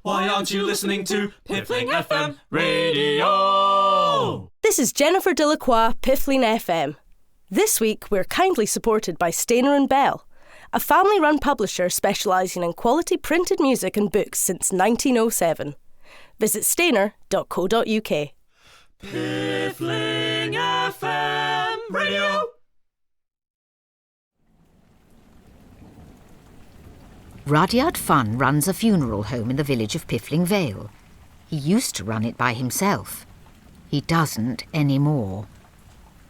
Why aren't you listening to Piffling FM Radio? This is Jennifer Delacroix, Piffling FM. This week we're kindly supported by Stainer and Bell, a family-run publisher specialising in quality printed music and books since 1907. Visit stainer.co.uk. Piffling FM Radio. Rudyard Funn runs a funeral home in the village of Piffling Vale. He used to run it by himself. He doesn't anymore.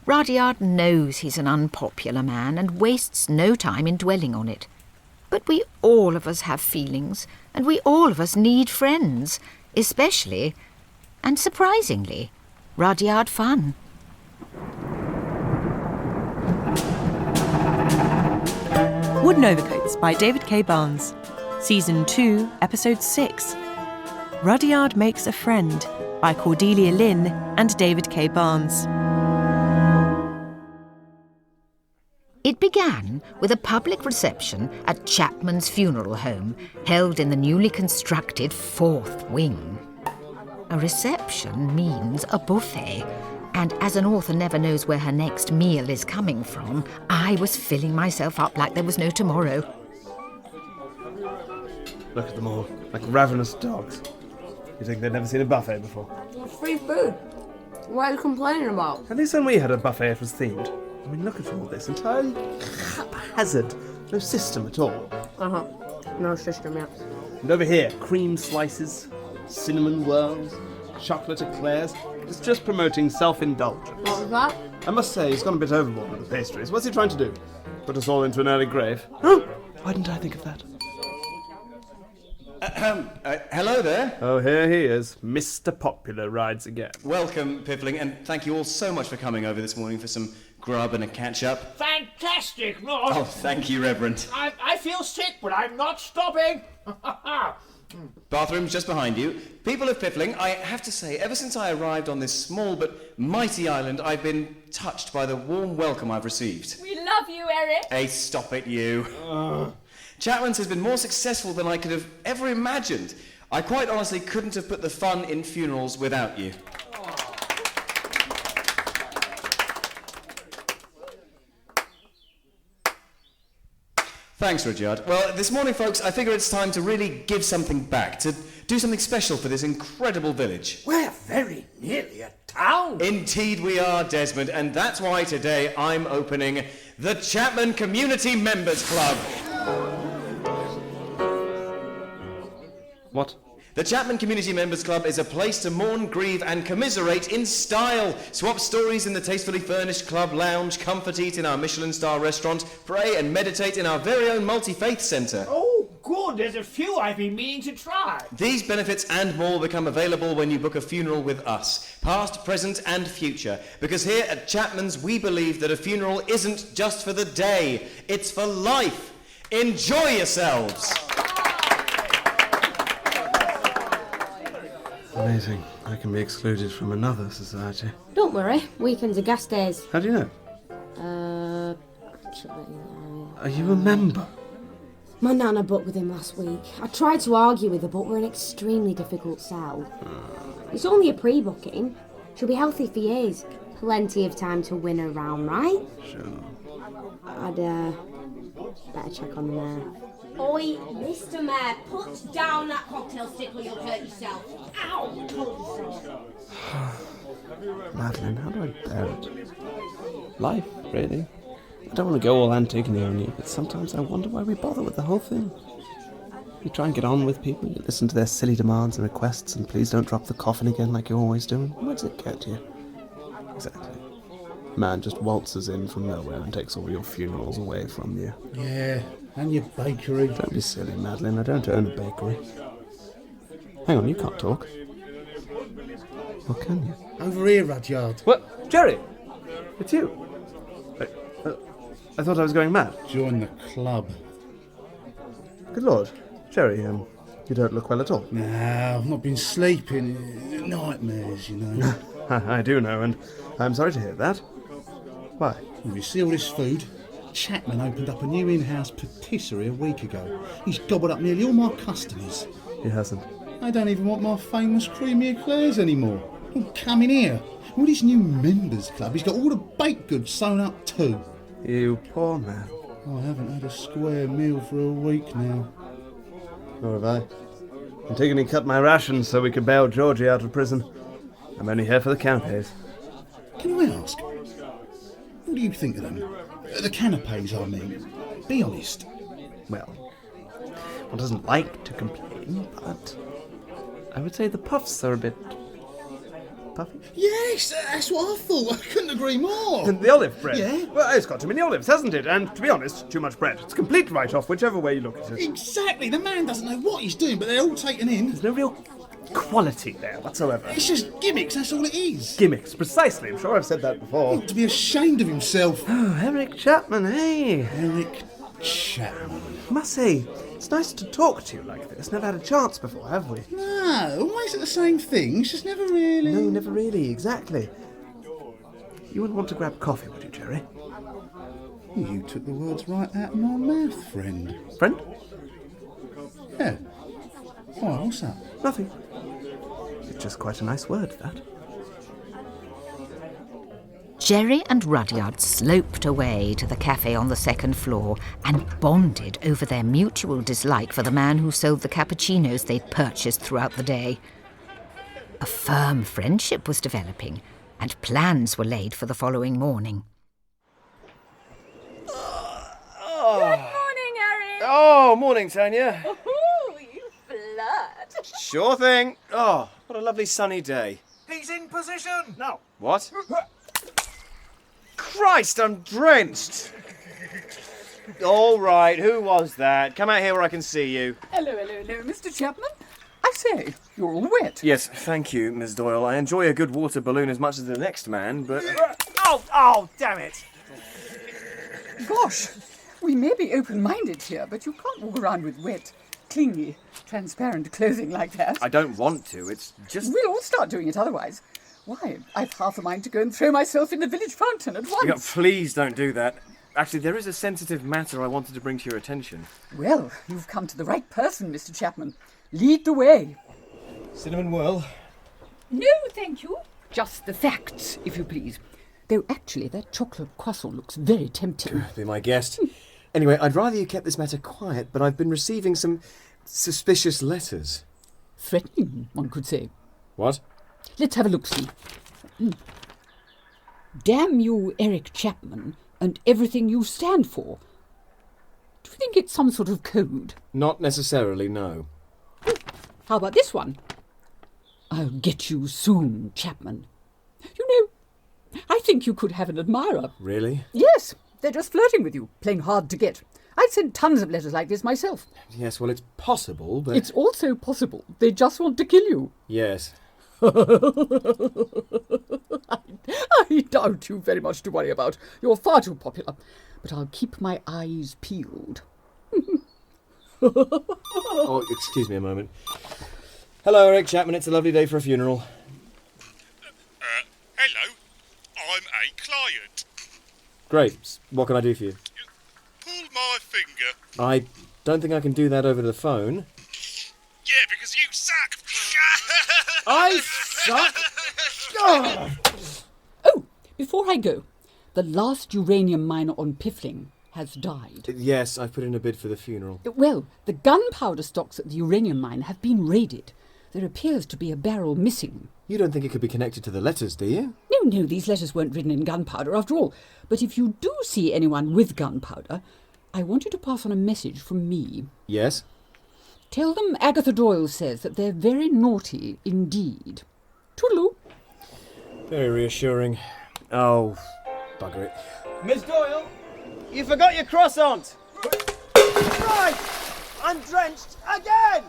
Rudyard knows he's an unpopular man and wastes no time in dwelling on it. But we all of us have feelings, and we all of us need friends, especially, and surprisingly, Rudyard Funn. Wooden Overcoats by David K. Barnes. Season 2, Episode 6. Rudyard Makes a Friend by Cordelia Lynn and David K. Barnes. It began with a public reception at Chapman's funeral home, held in the newly constructed 4th wing. A reception means a buffet, and as an author never knows where her next meal is coming from, I was filling myself up like there was no tomorrow. Look at them all, like ravenous dogs. You think they'd never seen a buffet before? It's free food. What are you complaining about? At least when we had a buffet it was themed. I mean, look at all this, entirely haphazard. No system at all. No system, yeah. And over here, cream slices, cinnamon whirls, chocolate eclairs. It's just promoting self-indulgence. What was that? I must say, he's gone a bit overboard with the pastries. What's he trying to do? Put us all into an early grave? Oh, why didn't I think of that? Hello there. Oh, here he is. Mr. Popular rides again. Welcome, Piffling, and thank you all so much for coming over this morning for some grub and a catch-up. Fantastic, Lord! Oh, thank you, Reverend. I feel sick, but I'm not stopping! Bathroom's just behind you. People of Piffling, I have to say, ever since I arrived on this small but mighty island, I've been touched by the warm welcome I've received. We love you, Eric! Hey, stop it, you. Chapman's has been more successful than I could have ever imagined. I quite honestly couldn't have put the fun in funerals without you. Thanks, Rudyard. Well, this morning, folks, I figure it's time to really give something back, to do something special for this incredible village. We're very nearly a town. Indeed we are, Desmond, and that's why today I'm opening the Chapman Community Members Club. What? The Chapman Community Members Club is a place to mourn, grieve and commiserate in style. Swap stories in the tastefully furnished club lounge, comfort eat in our Michelin star restaurant, pray and meditate in our very own multi-faith centre. Oh, good. There's a few I've been meaning to try. These benefits and more become available when you book a funeral with us, past, present and future. Because here at Chapman's we believe that a funeral isn't just for the day, it's for life. Enjoy yourselves. Amazing. I can be excluded from another society. Don't worry, weekends are gas days. How do you know? Actually, Are you a member? my nana booked with him last week. I tried to argue with her, but we're an extremely difficult sell. It's only a pre-booking. She'll be healthy for years. Plenty of time to win her round, right? Sure. I'd, better check on the mayor. Oi, Mr. Mayor, put down that cocktail stick or you'll hurt yourself. Ow! Madeline, how do I bear it? Life, really. I don't want to go all Antigone on you, but sometimes I wonder why we bother with the whole thing. You try and get on with people, you listen to their silly demands and requests, and please don't drop the coffin again like you're always doing. Where does it get you? Exactly. Man just waltzes in from nowhere and takes all your funerals away from you. Yeah, and your bakery. Don't be silly, Madeline. I don't own a bakery. Hang on, you can't talk. Or can you? Over here, Rudyard. What? Jerry! It's you. I thought I was going mad. Join the club. Good Lord. Jerry, you don't look well at all. No, I've not been sleeping. Nightmares, you know. I do know, and I'm sorry to hear that. Why? You see all this food? Chapman opened up a new in-house patisserie a week ago. He's gobbled up nearly all my customers. He hasn't. I don't even want my famous creamy eclairs anymore. Oh, come in here. All this new members club, he's got all the baked goods sewn up too. You poor man. I haven't had a square meal for a week now. Nor have I. Antigone cut my rations so we could bail Georgie out of prison. I'm only here for the canapes. Can I ask, what do you think of them? The canapes, I mean. Be honest. Well, one doesn't like to complain, but I would say the puffs are a bit puffy. Yes, that's what I thought. I couldn't agree more. And the olive bread. Yeah? Well, it's got too many olives, hasn't it? And to be honest, too much bread. It's a complete write-off, whichever way you look at it. Exactly. The man doesn't know what he's doing, but they're all taken in. There's no real quality there whatsoever. It's just gimmicks, that's all it is. Gimmicks, precisely. I'm sure I've said that before. To be ashamed of himself. Oh, Eric Chapman, hey. Eric Chapman. I must say, it's nice to talk to you like this. Never had a chance before, have we? No, always at the same thing. It's just never really... No, never really, exactly. You wouldn't want to grab coffee, would you, Jerry? You took the words right out of my mouth, friend. Friend? Yeah. Oh, what's that? Nothing. It's just quite a nice word, that. Jerry and Rudyard sloped away to the cafe on the second floor and bonded over their mutual dislike for the man who sold the cappuccinos they'd purchased throughout the day. A firm friendship was developing, and plans were laid for the following morning. Good morning, Eric. Oh, morning, Tanya. Ooh, you flirt. Sure thing. Oh, what a lovely sunny day. He's in position! Now! What? Christ, I'm drenched. All right, who was that? Come out here where I can see you. Hello, Mr. Chapman. I say, you're all wet. Yes, thank you, Miss Doyle. I enjoy a good water balloon as much as the next man, but... Oh, damn it! Gosh, we may be open-minded here, but you can't walk around with wet, clingy, transparent clothing like that. I don't want to, it's just... We'll all start doing it otherwise. Why, I've half a mind to go and throw myself in the village fountain at once. Yeah, please don't do that. Actually, there is a sensitive matter I wanted to bring to your attention. Well, you've come to the right person, Mr. Chapman. Lead the way. Cinnamon whirl. No, thank you. Just the facts, if you please. Though actually, that chocolate croissant looks very tempting. Be my guest. Anyway, I'd rather you kept this matter quiet, but I've been receiving some suspicious letters. Threatening, one could say. What? Let's have a look-see. Damn you, Eric Chapman, and everything you stand for. Do you think it's some sort of code? Not necessarily, no. How about this one? I'll get you soon, Chapman. You know, I think you could have an admirer. Really? Yes, they're just flirting with you, playing hard to get. I'd send tons of letters like this myself. Yes, well, it's possible, but... It's also possible they just want to kill you. Yes. I doubt you've very much to worry about. You're far too popular. But I'll keep my eyes peeled. Oh, excuse me a moment. Hello, Eric Chapman. It's a lovely day for a funeral. Hello. I'm a client. Great. What can I do for you? Pull my finger. I don't think I can do that over the phone. Yeah, because you suck. I suck? Oh, before I go, the last uranium miner on Piffling has died. Yes, I've put in a bid for the funeral. Well, the gunpowder stocks at the uranium mine have been raided. There appears to be a barrel missing. You don't think it could be connected to the letters, do you? No, these letters weren't written in gunpowder after all. But if you do see anyone with gunpowder, I want you to pass on a message from me. Yes? Tell them Agatha Doyle says that they're very naughty indeed. Toodaloo. Very reassuring. Oh, bugger it. Miss Doyle, you forgot your croissant! Right! I'm drenched again!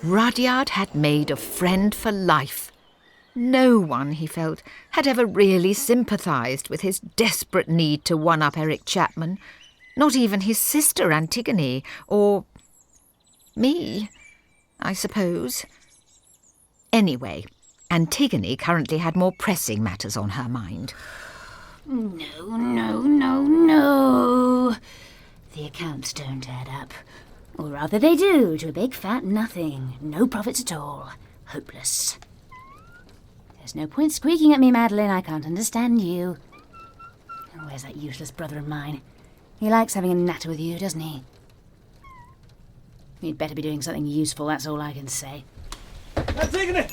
Rudyard had made a friend for life. No one, he felt, had ever really sympathised with his desperate need to one-up Eric Chapman. Not even his sister Antigone, or me, I suppose. Anyway, Antigone currently had more pressing matters on her mind. No. The accounts don't add up. Or rather they do, to a big fat nothing. No profits at all. Hopeless. There's no point squeaking at me, Madeline. I can't understand you. Oh, where's that useless brother of mine? He likes having a natter with you, doesn't he? He'd better be doing something useful, that's all I can say. Antigone!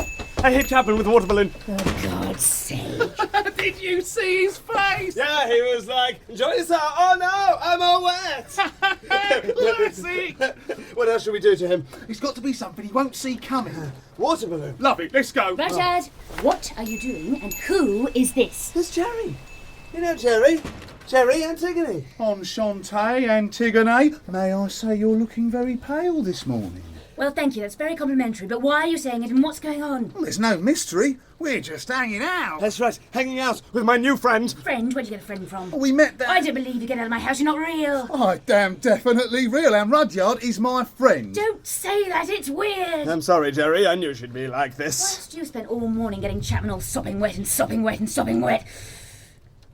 I hit Chapman with a water balloon. For God's sake. Did you see his face? Yeah, he was like, enjoy yourself. Oh no, I'm all wet. Classic. What else should we do to him? It's got to be something he won't see coming. Water balloon. Love it, let's go. Rudyard, what are you doing and who is this? It's Jerry. You know Jerry? Jerry Antigone. Enchanté, Antigone. May I say you're looking very pale this morning? Well, thank you, that's very complimentary, but why are you saying it and what's going on? Well, there's no mystery. We're just hanging out. That's right, hanging out with my new friend. Friend? Where'd you get a friend from? We met that... I don't believe you. Get out of my house, you're not real. I damn definitely real, and Rudyard is my friend. Don't say that, it's weird. I'm sorry, Jerry, I knew she'd be like this. Whilst you spent all morning getting Chapman all sopping wet and sopping wet and sopping wet.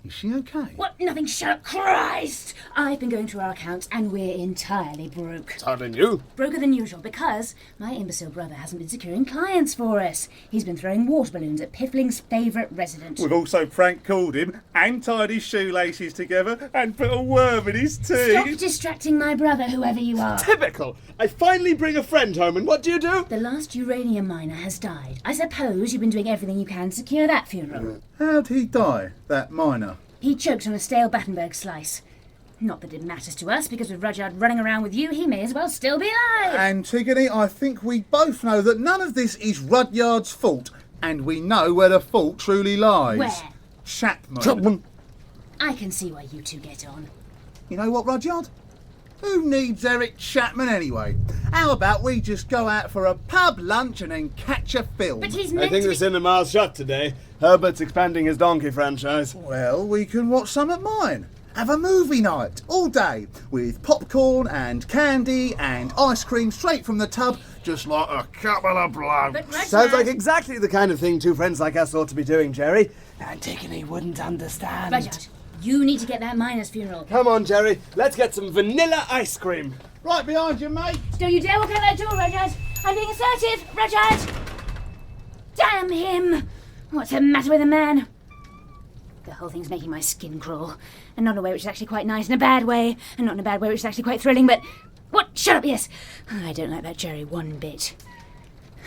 Is she okay? What? Nothing, shut up, Christ! I've been going through our accounts and we're entirely broke. It's hardly new. Broker than usual because my imbecile brother hasn't been securing clients for us. He's been throwing water balloons at Piffling's favourite resident. We've also prank called him and tied his shoelaces together and put a worm in his teeth. Stop distracting my brother, whoever you are. Typical! I finally bring a friend home and what do? The last uranium miner has died. I suppose you've been doing everything you can to secure that funeral. How'd he die, that miner? He choked on a stale Battenberg slice. Not that it matters to us, because with Rudyard running around with you, he may as well still be alive. Antigone, I think we both know that none of this is Rudyard's fault, and we know where the fault truly lies. Where? Chapman. I can see why you two get on. You know what, Rudyard? Who needs Eric Chapman anyway? How about we just go out for a pub lunch and then catch a film? But he's I meant think to the cinema's shut today. Herbert's expanding his donkey franchise. Well, we can watch some at mine. Have a movie night all day with popcorn and candy and ice cream straight from the tub, just like a couple of blokes. Sounds like exactly the kind of thing two friends like us ought to be doing, Jerry. Antigone wouldn't understand. Rudyard, you need to get that miner's funeral. Come on, Jerry. Let's get some vanilla ice cream. Right behind you, mate. Don't you dare walk out that door, Rudyard. I'm being assertive, Rudyard. Damn him. What's the matter with the man? The whole thing's making my skin crawl. And not in a way which is actually quite nice, in a bad way. And not in a bad way which is actually quite thrilling, but... What? Shut up, yes. I don't like that Jerry one bit.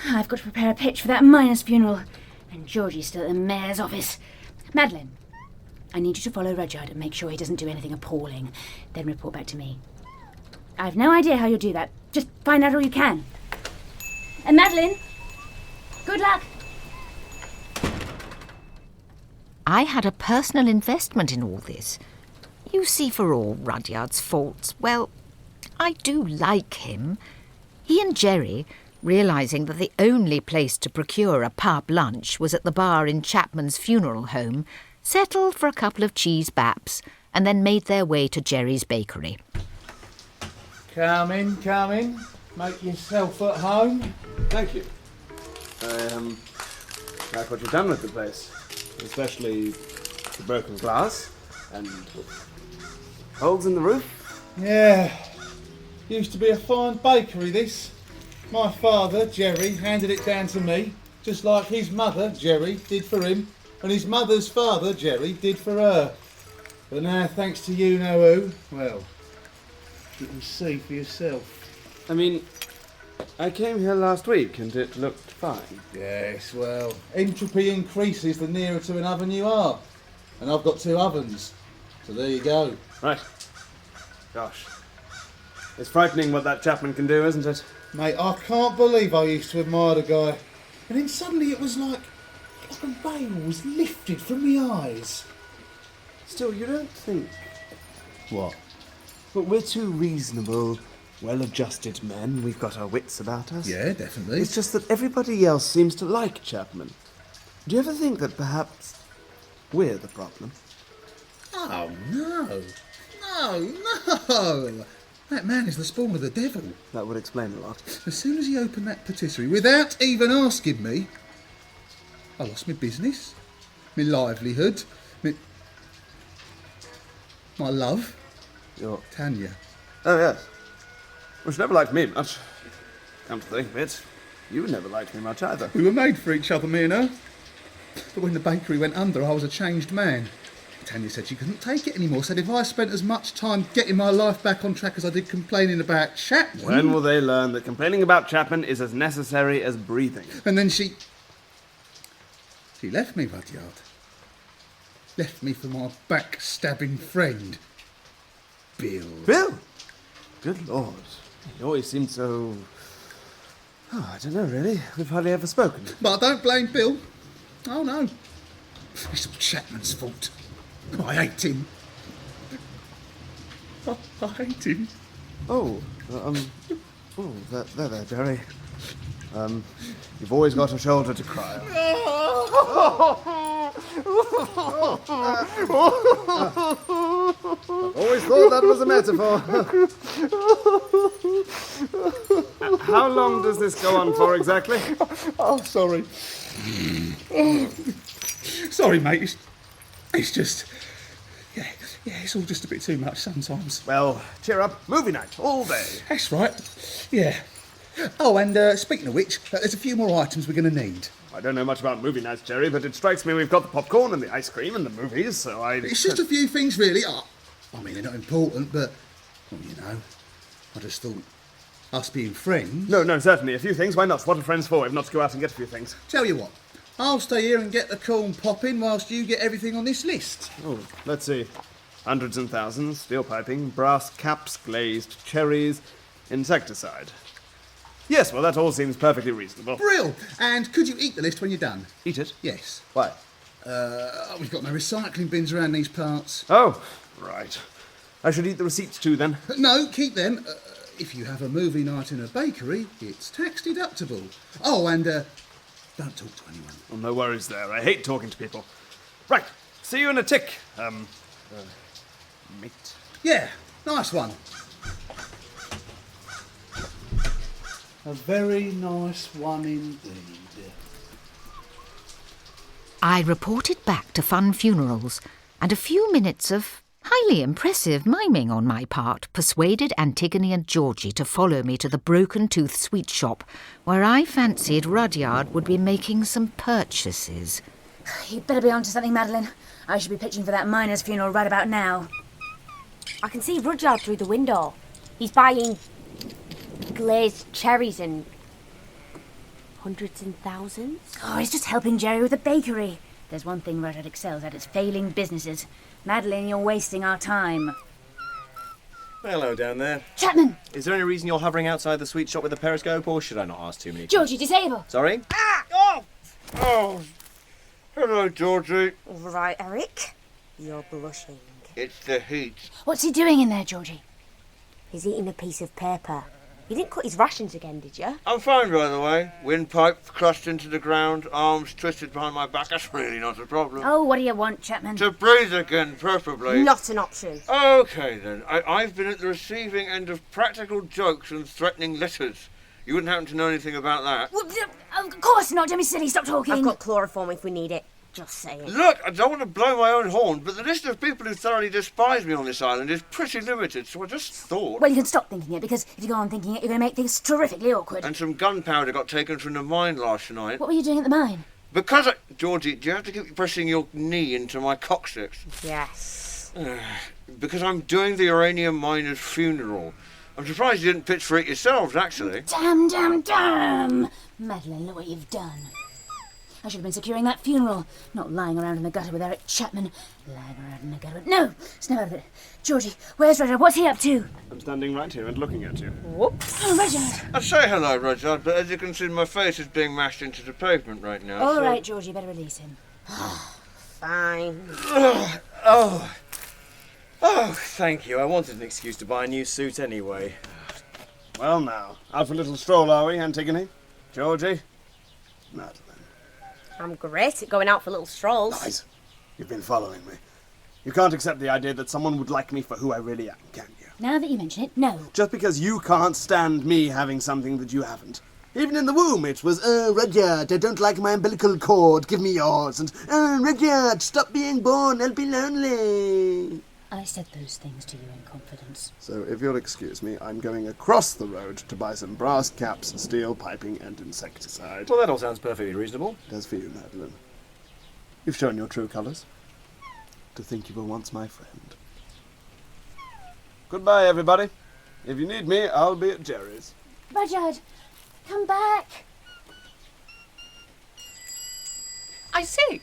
I've got to prepare a pitch for that miner's funeral. And Georgie's still at the mayor's office. Madeline, I need you to follow Rudyard and make sure he doesn't do anything appalling. Then report back to me. I've no idea how you'll do that. Just find out all you can. And Madeline, good luck. I had a personal investment in all this. You see, for all Rudyard's faults, well, I do like him. He and Jerry, realising that the only place to procure a pub lunch was at the bar in Chapman's funeral home, settled for a couple of cheese baps and then made their way to Jerry's bakery. Come in. Make yourself at home. Thank you. I like what you've done with the place. Especially the broken glass and holes in the roof. Yeah. Used to be a fine bakery, this. My father, Jerry, handed it down to me, just like his mother, Jerry, did for him, and his mother's father, Jerry, did for her. But now, thanks to you know who, well, you can see for yourself. I mean, I came here last week and it looked fine. Yes, well, entropy increases the nearer to an oven you are. And I've got 2 ovens. So there you go. Right. Gosh. It's frightening what that Chapman can do, isn't it? Mate, I can't believe I used to admire the guy. And then suddenly it was like a veil was lifted from my eyes. Still, you don't think... What? But we're 2 reasonable, well-adjusted men. We've got our wits about us. Yeah, definitely. It's just that everybody else seems to like Chapman. Do you ever think that perhaps we're the problem? Oh, no. No. That man is the spawn of the devil. That would explain a lot. As soon as he opened that patisserie, without even asking me, I lost my business, my livelihood, my love. Your... Tanya. Oh, yes. Well, she never liked me much. Come to think of it, you never liked me much either. We were made for each other, me and her. But when the bakery went under, I was a changed man. Tanya said she couldn't take it anymore, said if I spent as much time getting my life back on track as I did complaining about Chapman... When will they learn that complaining about Chapman is as necessary as breathing? And then she left me, Rudyard. Left me for my backstabbing friend, Bill. Bill? Good Lord. He always seemed so... Oh, I don't know, really. We've hardly ever spoken. But I don't blame Bill. Oh, no. It's all Chapman's fault. I hate him. I hate him. Oh, there, Jerry. You've always got a shoulder to cry on. I've always thought that was a metaphor. How long does this go on for exactly? Oh, sorry. Sorry, mate. It's just... Yeah, it's all just a bit too much sometimes. Well, cheer up. Movie night, all day. That's right. Yeah. Oh, and speaking of which, there's a few more items we're going to need. I don't know much about movie nights, Jerry, but it strikes me we've got the popcorn and the ice cream and the movies, so It's just a few things, really. I mean, they're not important, but, well, you know, I just thought us being friends... No, certainly. A few things. Why not? What are friends for if not to go out and get a few things? Tell you what, I'll stay here and get the corn popping whilst you get everything on this list. Oh, let's see. Hundreds and thousands, steel piping, brass caps, glazed cherries, insecticide. Yes, well, that all seems perfectly reasonable. Brill! And could you eat the list when you're done? Eat it? Yes. Why? We've got no recycling bins around these parts. Oh, right. I should eat the receipts too, then? No, keep them. If you have a movie night in a bakery, it's tax deductible. Oh, and don't talk to anyone. Well, no worries there. I hate talking to people. Right. See you in a tick. Mate. Yeah, nice one. A very nice one indeed. I reported back to Fun Funerals, and a few minutes of highly impressive miming on my part persuaded Antigone and Georgie to follow me to the Broken Tooth sweet shop, where I fancied Rudyard would be making some purchases. You'd better be on to something, Madeline. I should be pitching for that miner's funeral right about now. I can see Rudyard through the window. He's buying glazed cherries and hundreds and thousands. Oh, he's just helping Jerry with the bakery. There's one thing Rudyard excels at, it's failing businesses. Madeline, you're wasting our time. Hello down there. Chapman! Is there any reason you're hovering outside the sweet shop with the periscope, or should I not ask too many Georgie, disable! Sorry? Oh, hello, Georgie. Right, Eric. You're blushing. It's the heat. What's he doing in there, Georgie? He's eating a piece of paper. You didn't cut his rations again, did you? I'm fine, by the way. Windpipe crushed into the ground, arms twisted behind my back. That's really not a problem. Oh, what do you want, Chapman? To breathe again, preferably. Not an option. Okay, then. I've been at the receiving end of practical jokes and threatening letters. You wouldn't happen to know anything about that? Well, of course not, don't be silly, stop talking. I've got chloroform if we need it. Just saying. Look, I don't want to blow my own horn, but the list of people who thoroughly despise me on this island is pretty limited, so I just thought... Well, you can stop thinking it, because if you go on thinking it, you're going to make things terrifically awkward. And some gunpowder got taken from the mine last night. What were you doing at the mine? Because Georgie, do you have to keep pressing your knee into my coccyx? Yes. Because I'm doing the uranium miner's funeral. I'm surprised you didn't pitch for it yourselves, actually. Damn! Madeline, look what you've done. I should have been securing that funeral, not lying around in the gutter with Eric Chapman. Lying around in the gutter. No! Snap out of it. Georgie, where's Rudyard? What's he up to? I'm standing right here and looking at you. Whoops. Oh, Rudyard! I say hello, Rudyard, but as you can see, my face is being mashed into the pavement right now. All right, Georgie, better release him. Fine. Oh, thank you. I wanted an excuse to buy a new suit anyway. Well, now, out for a little stroll, are we, Antigone? Georgie? Madeline. I'm great at going out for little strolls. Lies. You've been following me. You can't accept the idea that someone would like me for who I really am, can you? Now that you mention it, no. Just because you can't stand me having something that you haven't. Even in the womb it was, Rudyard, I don't like my umbilical cord, give me yours. And, Rudyard, stop being born, I'll be lonely. I said those things to you in confidence. So, if you'll excuse me, I'm going across the road to buy some brass caps, steel piping, and insecticide. Well, that all sounds perfectly reasonable. It does for you, Madeline. You've shown your true colours. To think you were once my friend. Goodbye, everybody. If you need me, I'll be at Jerry's. Rudyard, come back. I say,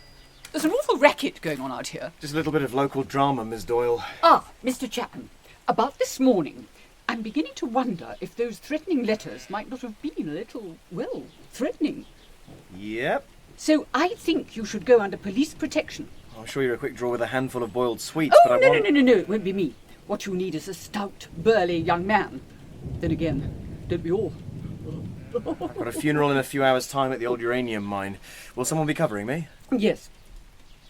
there's an awful racket going on out here. Just a little bit of local drama, Miss Doyle. Ah, Mr. Chapman, about this morning, I'm beginning to wonder if those threatening letters might not have been a little, well, threatening. Yep. So I think you should go under police protection. I'm sure you're a quick draw with a handful of boiled sweets, Oh, but no, it won't be me. What you need is a stout, burly young man. Then again, don't we all? I've got a funeral in a few hours' time at the old uranium mine. Will someone be covering me? Yes.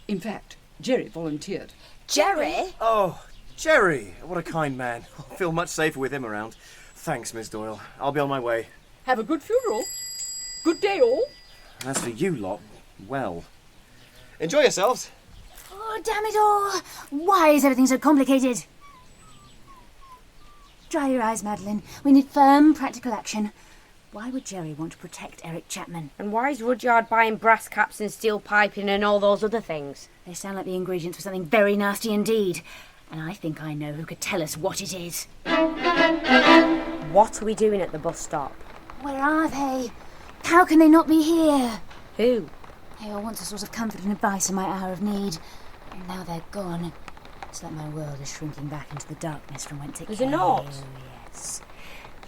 In fact, Jerry volunteered. Jerry? Oh, Jerry! What a kind man. I feel much safer with him around. Thanks, Miss Doyle. I'll be on my way. Have a good funeral. Good day, all. And as for you lot, well, enjoy yourselves. Oh, damn it all! Why is everything so complicated? Dry your eyes, Madeline. We need firm, practical action. Why would Jerry want to protect Eric Chapman? And why is Rudyard buying brass caps and steel piping and all those other things? They sound like the ingredients for something very nasty indeed. And I think I know who could tell us what it is. What are we doing at the bus stop? Where are they? How can they not be here? Who? They all want a sort of comfort and advice in my hour of need. And now they're gone. It's like my world is shrinking back into the darkness from whence it came. There's a note. Oh, yes.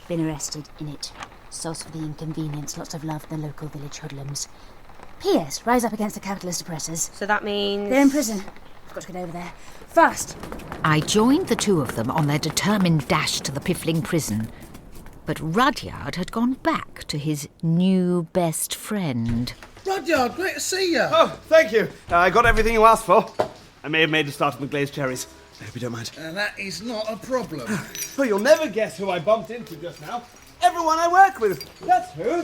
Been arrested, in it. Sauce for the inconvenience, lots of love from the local village hoodlums. P.S. Rise up against the capitalist oppressors. So that means... They're in prison. I've got to get over there. Fast! I joined the two of them on their determined dash to the Piffling prison. But Rudyard had gone back to his new best friend. Rudyard, great to see you. Oh, thank you. I got everything you asked for. I may have made a start on the glazed cherries. I hope you don't mind. That is not a problem. Oh, you'll never guess who I bumped into just now. Everyone I work with. That's who.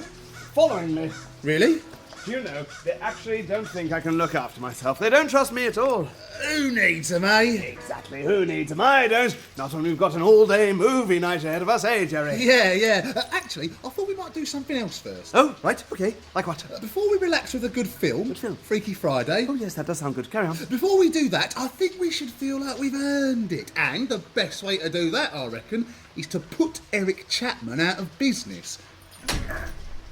Following me. Really? Do you know, they actually don't think I can look after myself. They don't trust me at all. Who needs them, eh? Exactly, who needs them? I don't. Not when we've got an all-day movie night ahead of us, eh, Jerry? Yeah. Actually, I thought we might do something else first. Oh, right, okay. Like what? Before we relax with a good film, Freaky Friday. Oh, yes, that does sound good. Carry on. Before we do that, I think we should feel like we've earned it. And the best way to do that, I reckon, is to put Eric Chapman out of business.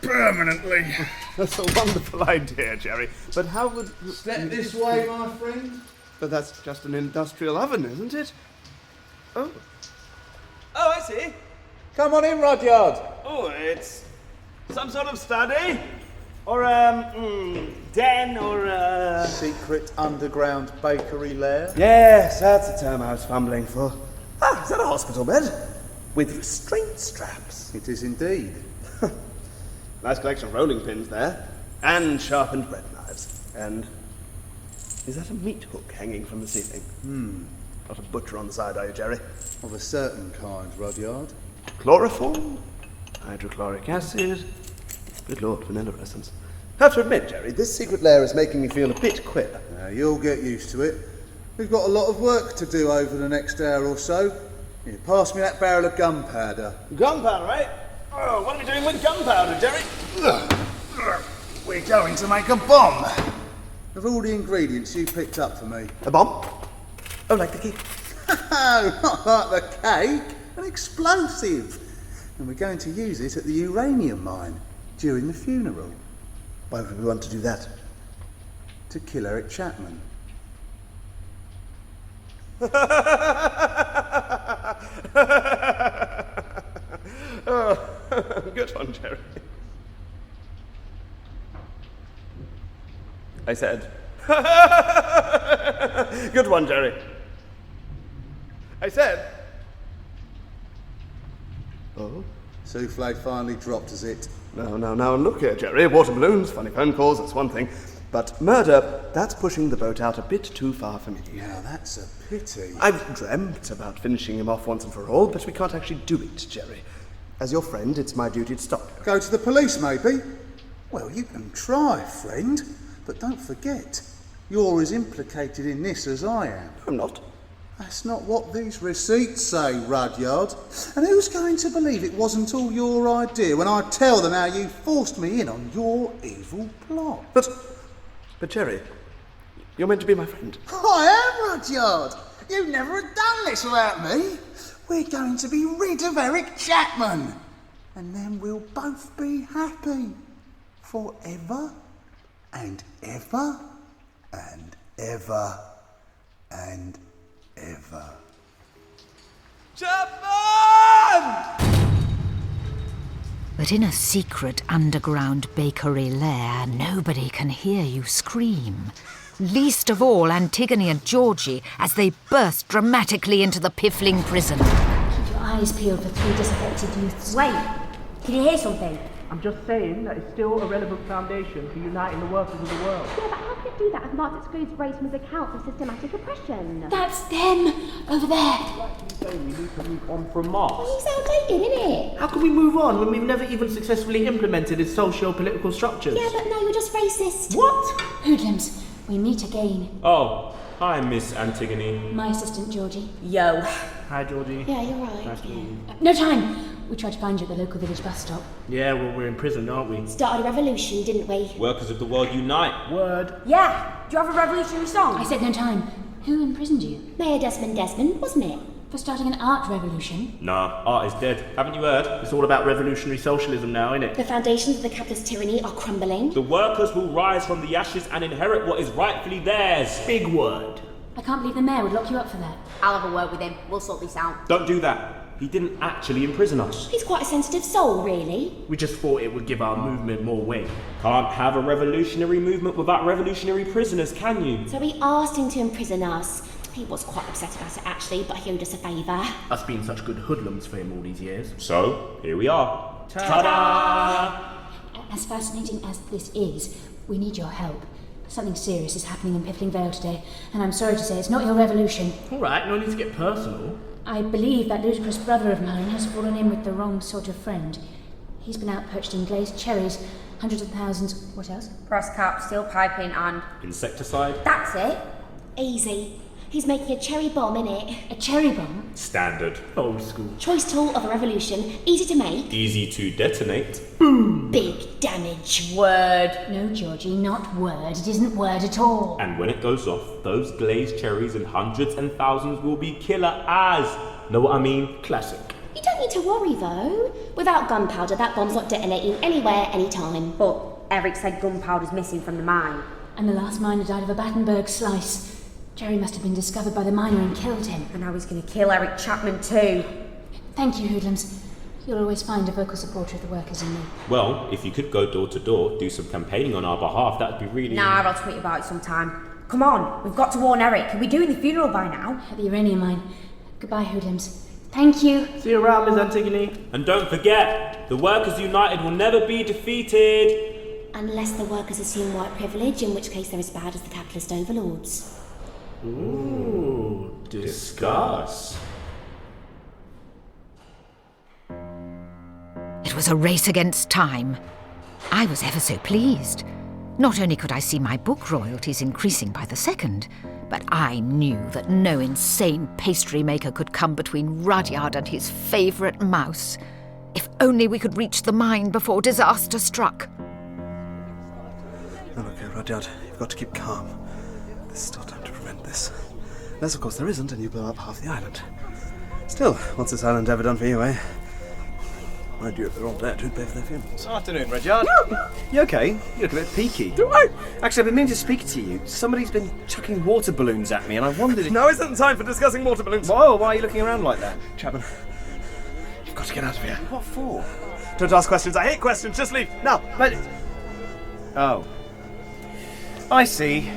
Permanently. That's a wonderful idea, Jerry. But how would... Step this way, my friend. But that's just an industrial oven, isn't it? Oh. Oh, I see. Come on in, Rudyard. Oh, it's some sort of study? Or, den, or, Secret underground bakery lair. Yes, that's the term I was fumbling for. Ah, is that a hospital bed? With restraint straps. It is indeed. Nice collection of rolling pins there. And sharpened bread knives. And... is that a meat hook hanging from the ceiling? Not a butcher on the side, are you, Jerry? Of a certain kind, Rudyard. Chloroform, hydrochloric acid. Good Lord, vanilla essence. Have to admit, Jerry, this secret lair is making me feel a bit queer. Now, you'll get used to it. We've got a lot of work to do over the next hour or so. Here, pass me that barrel of gunpowder. gunpowder, right? Oh, what are we doing with gunpowder, Jerry? We're going to make a bomb. Of all the ingredients you picked up for me. A bomb? Oh, like the cake? No, not like the cake. An explosive. And we're going to use it at the uranium mine during the funeral. Why would we want to do that? To kill Eric Chapman. Oh, good one, Jerry. I said. Good one, Jerry. I said. Oh? Souffle finally dropped, is it? Now, look here, Jerry. Water balloons, funny phone calls, that's one thing. But murder, that's pushing the boat out a bit too far for me. Now, that's a pity. I've dreamt about finishing him off once and for all, but we can't actually do it, Jerry. As your friend, it's my duty to stop you. Go to the police, maybe? Well, you can try, friend. But don't forget, you're as implicated in this as I am. I'm not. That's not what these receipts say, Rudyard. And who's going to believe it wasn't all your idea when I tell them how you forced me in on your evil plot? But Jerry, you're meant to be my friend. I am, Rudyard. You'd never have done this without me. We're going to be rid of Eric Chapman. And then we'll both be happy. Forever and ever and ever and ever. Chapman! But in a secret underground bakery lair, nobody can hear you scream. Least of all Antigone and Georgie as they burst dramatically into the piffling prison. Keep your eyes peeled for 3 disaffected youths. Wait, can you hear something? I'm just saying that it's still a relevant foundation for uniting the workers of the world. Yeah, but how can it do that if Marx excludes race from his account of systematic oppression? That's them over there. You say we need to move on from Marx. Well, he's outdated, isn't it? How can we move on when we've never even successfully implemented his socio-political structures? Yeah, but no, you're just racist. What? Hoodlums, we meet again. Oh, hi, Miss Antigone. My assistant, Georgie. Yo. Hi, Georgie. Yeah, you're right. Nice to meet you. No time! We tried to find you at the local village bus stop. Yeah, well, we're in prison, aren't we? Started a revolution, didn't we? Workers of the world unite. Word. Yeah, do you have a revolutionary song? I said no time. Who imprisoned you? Mayor Desmond, wasn't it? For starting an art revolution? Nah, art is dead. Haven't you heard? It's all about revolutionary socialism now, innit? The foundations of the capitalist tyranny are crumbling. The workers will rise from the ashes and inherit what is rightfully theirs. Big word. I can't believe the mayor would lock you up for that. I'll have a word with him. We'll sort this out. Don't do that. He didn't actually imprison us. He's quite a sensitive soul, really. We just thought it would give our movement more weight. Can't have a revolutionary movement without revolutionary prisoners, can you? So we asked him to imprison us. He was quite upset about it, actually, but he owed us a favour. Us being such good hoodlums for him all these years. So, here we are. Ta-da! As fascinating as this is, we need your help. Something serious is happening in Piffling Vale today, and I'm sorry to say it's not your revolution. All right, no need to get personal. I believe that ludicrous brother of mine has fallen in with the wrong sort of friend. He's been out purchasing glazed cherries, hundreds of thousands. What else? Press cap, steel piping, and Insecticide? that's it. Easy. He's making a cherry bomb, innit? A cherry bomb? Standard. Old school. Choice tool of a revolution. Easy to make. Easy to detonate. Big damage. Word. No, Georgie, not word. It isn't word at all. And when it goes off, those glazed cherries in hundreds and thousands will be killer as. Know what I mean? Classic. You don't need to worry, though. Without gunpowder, that bomb's not detonating anywhere, anytime. But Eric said gunpowder's missing from the mine. And the last miner died of a Battenberg slice. Jerry must have been discovered by the miner and killed him. And now he's going to kill Eric Chapman too. Thank you, hoodlums. You'll always find a vocal supporter of the workers in me. Well, if you could go door to door, do some campaigning on our behalf, that would be really... Nah, I'll tweet about it sometime. Come on, we've got to warn Eric. Are we doing the funeral by now? At the uranium mine. Goodbye, hoodlums. Thank you. See you around, Miss Antigone. And don't forget, the Workers United will never be defeated. Unless the workers assume white privilege, in which case they're as bad as the capitalist overlords. Ooh, discuss. It was a race against time. I was ever so pleased. Not only could I see my book royalties increasing by the second, but I knew that no insane pastry maker could come between Rudyard and his favourite mouse. If only we could reach the mine before disaster struck. Oh, okay, Rudyard, you've got to keep calm. There's still time to prevent this. Unless, of course, there isn't, and you blow up half the island. Still, what's this island ever done for you, eh? Mind you, if they're all dead, who'd pay for their funerals? Afternoon, Rudyard. You okay? You look a bit peaky. Do I? Actually, I've been meaning to speak to you. Somebody's been chucking water balloons at me, and I wondered if... Now isn't time for discussing water balloons. Whoa, why are you looking around like that? Chapman, you've got to get out of here. What for? Don't ask questions. I hate questions. Just leave. Now. But... Oh. I see.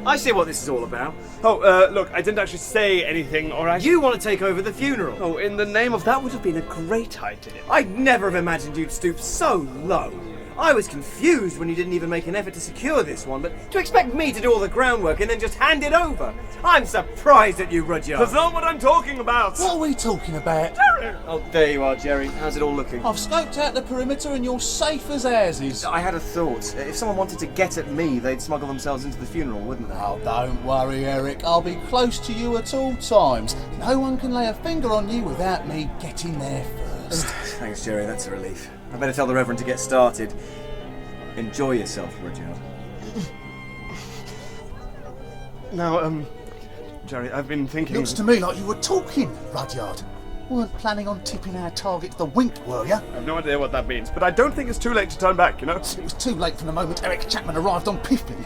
I see what this is all about. Oh, look, I didn't actually say anything, all right? You want to take over the funeral. Oh, in the name of... That would have been a great idea. I'd never have imagined you'd stoop so low. I was confused when you didn't even make an effort to secure this one, but to expect me to do all the groundwork and then just hand it over. I'm surprised at you, Rudyard. That's not what I'm talking about. What are we talking about? Jerry! Oh, there you are, Jerry. How's it all looking? I've scoped out the perimeter and you're safe as houses. I had a thought. If someone wanted to get at me, they'd smuggle themselves into the funeral, wouldn't they? Oh, don't worry, Eric. I'll be close to you at all times. No one can lay a finger on you without me getting there first. Thanks, Jerry. That's a relief. I better tell the Reverend to get started. Enjoy yourself, Rudyard. Now, Jerry, I've been thinking... Looks to me like you were talking, Rudyard. Weren't planning on tipping our target to the wink, were you? I have no idea what that means, but I don't think it's too late to turn back, you know? It was too late from the moment Eric Chapman arrived on Piffling.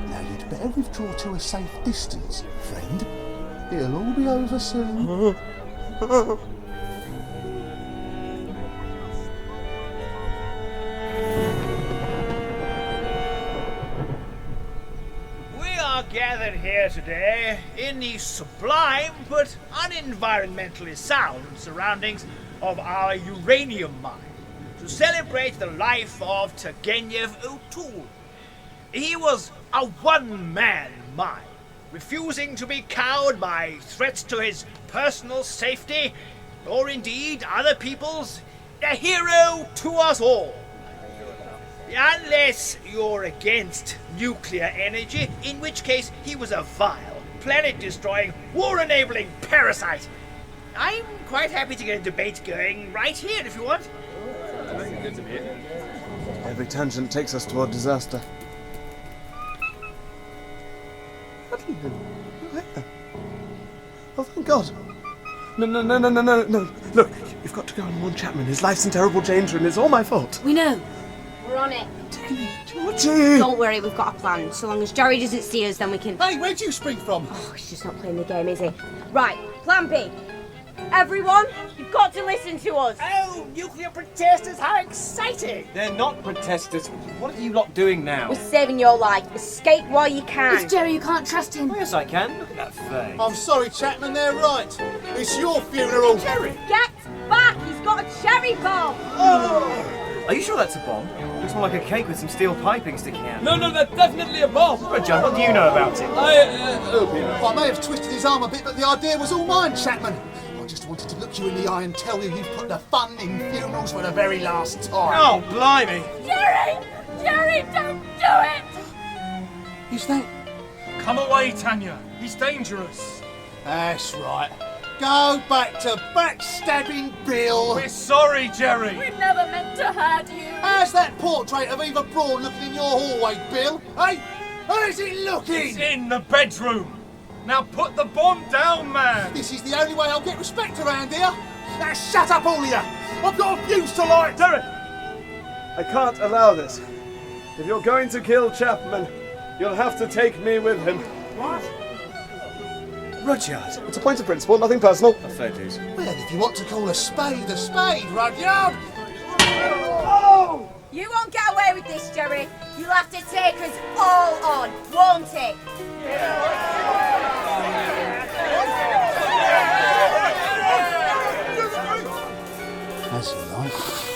Now you'd better withdraw to a safe distance, friend. It'll all be over soon. Gathered here today in the sublime but unenvironmentally sound surroundings of our uranium mine to celebrate the life of Turgenev O'Toole. He was a one-man mine, refusing to be cowed by threats to his personal safety or indeed other people's, a hero to us all. Unless you're against nuclear energy, in which case he was a vile, planet-destroying, war-enabling parasite. I'm quite happy to get a debate going right here if you want. Every tangent takes us toward disaster. Oh, thank God. No. Look, you've got to go and warn Chapman. His life's in terrible danger and it's all my fault. We know. We're on it. Georgie! Don't worry, we've got a plan. So long as Jerry doesn't see us, then we can... Hey, where'd you spring from? Oh, he's just not playing the game, is he? Right, plan B. Everyone, you've got to listen to us. Oh, nuclear protesters, how exciting! They're not protesters. What are you lot doing now? We're saving your life. Escape while you can. It's Jerry, you can't trust him. Yes, I can. Look at that face. I'm sorry, Chapman, they're right. It's your funeral. Jerry! Get back! He's got a cherry bomb! Oh! Are you sure that's a bomb? Looks more like a cake with some steel piping sticking out. No, that's definitely a bomb. Rudyard, what do you know about it? I may have twisted his arm a bit, but the idea was all mine, Chapman. I just wanted to look you in the eye and tell you you've put the fun in funerals for the very last time. Oh, blimey! Jerry! Jerry, don't do it! Is that... Come away, Tanya. He's dangerous. That's right. Go back to backstabbing Bill. We're sorry, Jerry. We never meant to hurt you. How's that portrait of Eva Braun looking in your hallway, Bill? Hey, how's it looking? It's in the bedroom. Now put the bomb down, man. This is the only way I'll get respect around here. Now shut up, all of you. I've got a fuse to light. Jerry! I can't allow this. If you're going to kill Chapman, you'll have to take me with him. What? Rudyard. It's a point of principle, nothing personal. Fair dues. Well, if you want to call a spade, Rudyard. Oh! You won't get away with this, Jerry. You'll have to take us all on, won't it? That's nice.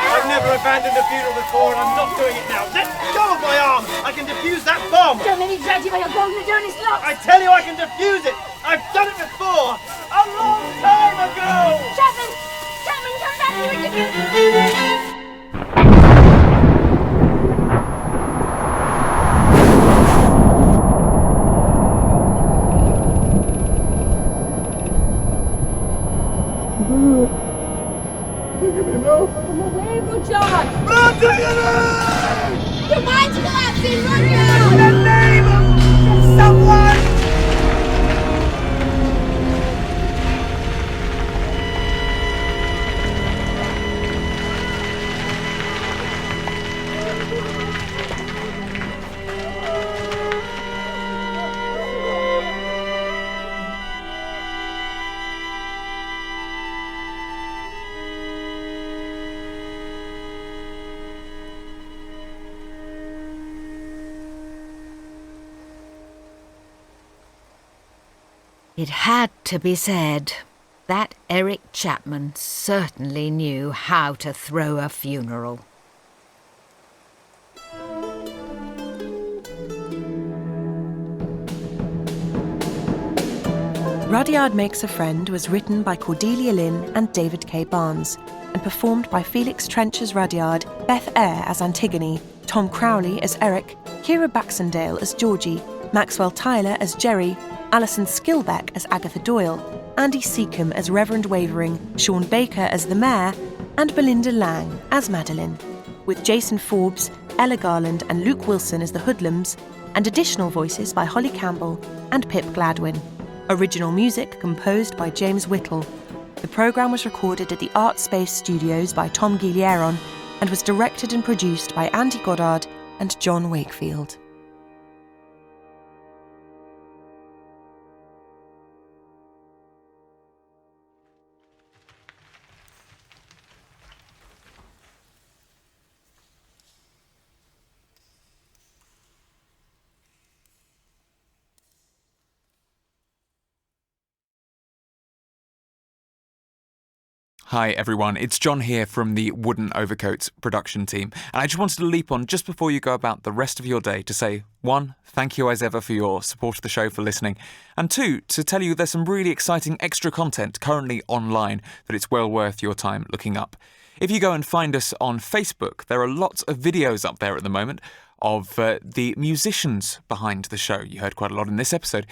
I've never abandoned a funeral before and I'm not doing it now. Let go of my arm! I can defuse that bomb! Don't let me drag you by your golden Adonis locks! I tell you I can defuse it! I've done it before! A long time ago! Chapman! Chapman, come back here and defuse... Come away, Rudyard! Antigone! Your mind's collapsing, Rudyard! In the name of someone! It had to be said. That Eric Chapman certainly knew how to throw a funeral. Rudyard Makes a Friend was written by Cordelia Lynn and David K. Barnes and performed by Felix Trench as Rudyard, Beth Eyre as Antigone, Tom Crowley as Eric, Kira Baxendale as Georgie, Maxwell Tyler as Jerry, Alison Skilbeck as Agatha Doyle, Andy Seacombe as Reverend Wavering, Sean Baker as the Mayor, and Belinda Lang as Madeline, with Jason Forbes, Ella Garland and Luke Wilson as the Hoodlums, and additional voices by Holly Campbell and Pip Gladwin. Original music composed by James Whittle. The programme was recorded at the Art Space Studios by Tom Guilieron and was directed and produced by Andy Goddard and John Wakefield. Hi everyone, it's John here from the Wooden Overcoats production team, and I just wanted to leap on just before you go about the rest of your day to say, 1, thank you as ever for your support of the show, for listening, and 2, to tell you there's some really exciting extra content currently online that it's well worth your time looking up. If you go and find us on Facebook, there are lots of videos up there at the moment of the musicians behind the show. You heard quite a lot in this episode.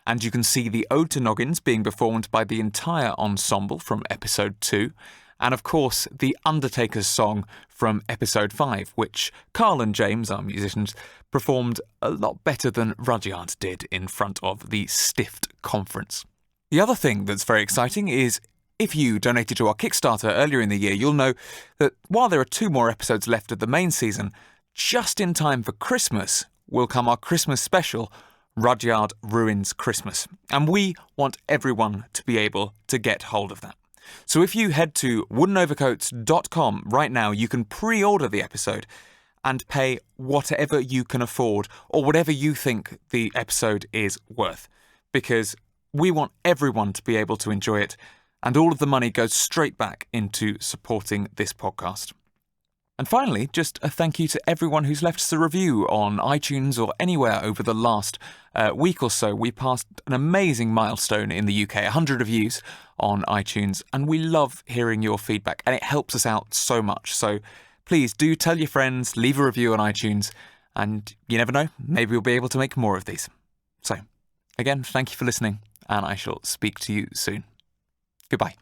And you can see the Ode to Noggins being performed by the entire ensemble from episode 2, and of course the Undertaker's song from episode 5, which Carl and James, our musicians, performed a lot better than Rudyard did in front of the stiffed conference. The other thing that's very exciting is if you donated to our Kickstarter earlier in the year, you'll know that while there are 2 more episodes left of the main season, just in time for Christmas will come our Christmas special, Rudyard Ruins Christmas, and we want everyone to be able to get hold of that. So if you head to woodenovercoats.com right now, you can pre-order the episode and pay whatever you can afford or whatever you think the episode is worth, because we want everyone to be able to enjoy it, and all of the money goes straight back into supporting this podcast. And finally, just a thank you to everyone who's left us a review on iTunes or anywhere over the last week or so. We passed an amazing milestone in the UK, 100 reviews on iTunes, and we love hearing your feedback, and it helps us out so much. So please do tell your friends, leave a review on iTunes, and you never know, maybe we'll be able to make more of these. So, again, thank you for listening, and I shall speak to you soon. Goodbye.